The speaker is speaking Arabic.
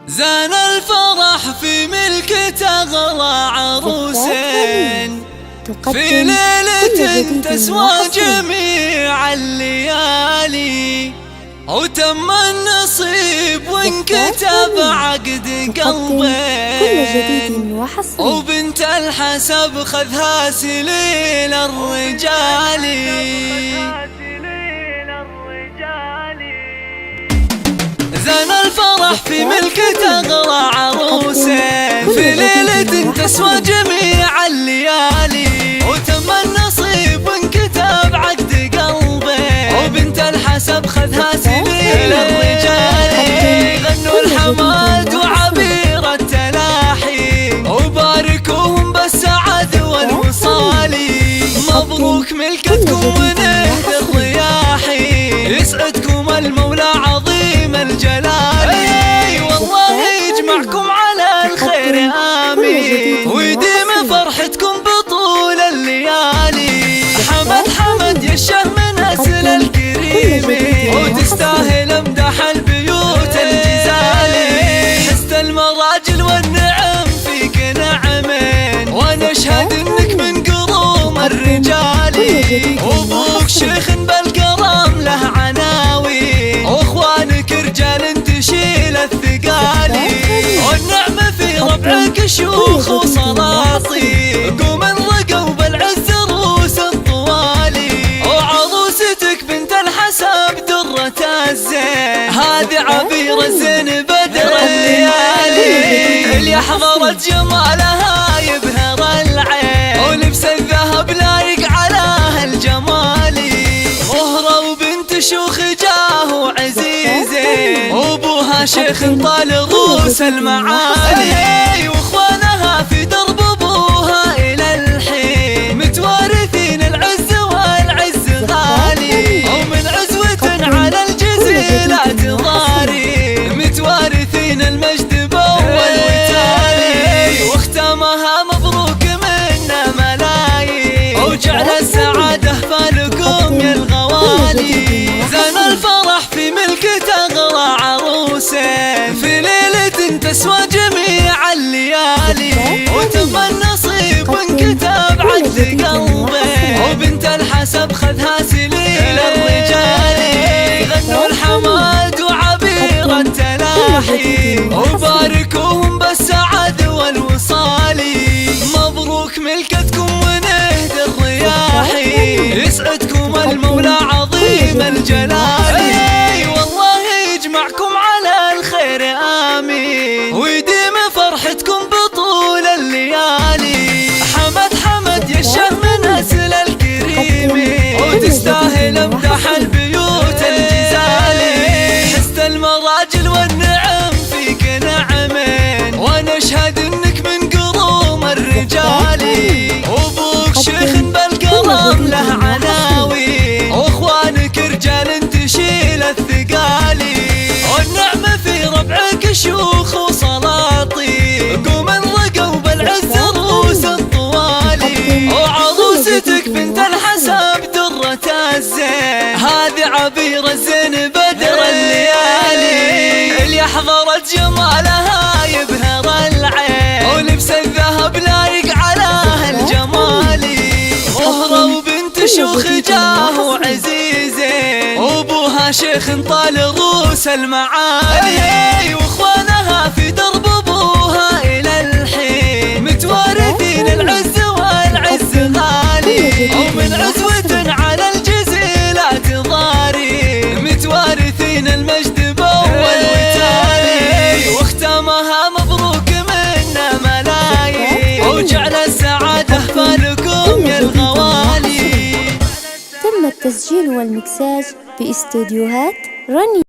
زان الفرح في ملكة أغلى عروسين في ليلة تسوى جميع الليالي، وتم النصيب وانكتب عقد قلبين، وبنت الحسب خذها سليل الرجال. زان الفرح في ملكة أغلى عروسين في ليلة تسوى جميع الليالي، وتم النصيب وانكتب عقد قلبين، وبنت الحسب خذها سليل الرجال. غنوا الحماد وعبير التلاحي وباركوهم بالسعد والوصال. مبروك ملكتكم ونهد الرياحي، يسعدكم المولى عظيم الجلال. والله يجمعكم على الخير آمين، ويديم فرحتكم بطول الليالي. حمد يا الشه من أسل الكريم، وتستاهل امدح البيوت الجزالي. حست المراجل والنعم فيك نعمين، ونشهد انك من قروم الرجال. وابوك شيخ بالكرم له عناوي، واخوانك رجال تشيل الثقال. والنعمة في ربعك شيوخ وسلاطين، قوم انرقوا بالعز رؤوس الطوالي. وعروستك بنت الحسب درة الزين، هذه عبير الزين بدر الليالي. اللي حضرت جمالها يبهر العين، ولبس الذهب لايق على الجمال. مهرة وبنت شيوخ جاه وعزيزين، وابوها شيخ طال رؤوس المعالي. واخوانها في درب ابوها الى الحين، متوارثين العز والعز غالي. ومن عزوة على الجزيلات ضاري، متوارثين المجد باول وتالي. واختامها مبروك منا ملايين، وجعل السعادة فالكم يا الغوالي. زان الفرح في ملكة أغلى عروسين في ليلة تسوى جميع الليالي، وتم النصيب وانكتب عقد قلبين، وبنت الحسب خذها سليل الرجال. غنوا الحماد وعبير التلاحي، وباركوهم بالسعد والوصال. مبروك ملكتكم ونهد الرياحي، يسعدكم المولى عظيم الجلال. والله يجمعكم على الخير آمين، ويديم فرحتكم بطول الليالي. حمد يا الشه من أسل الكريم، وتستاهل امدح البيوت الجزالي. حست المراجل والنعم فيك نعمين، ونشهد انك من قروم الرجال. وابوك شيخ بالكرم له عناوي، واخوانك رجال تشيل الثقال. والنعمة في ربعك شيوخ وسلاطين، قوم انرقوا بالعز رؤوس الطوالي. وعروستك بنت الحسب درة الزين، هذه عبير الزين بدر الليالي. اللي حضرت جمالها يبهر العين، ولبس الذهب لايق على الجمال. مهرة وبنت شيوخ جاه وعزيزين، وابوها شيخ طال رؤوس المعالي. واخوانها في درب ابوها الى الحين، متوارثين العز والعز غالي. ومن عزوة على الجزيلات ضاري، متوارثين المجد باول وتالي. واختامها مبروك منا ملايين، وجعل السعادة فالكم يا الغوالي. تم التسجيل والمكساج في استوديوهات رني.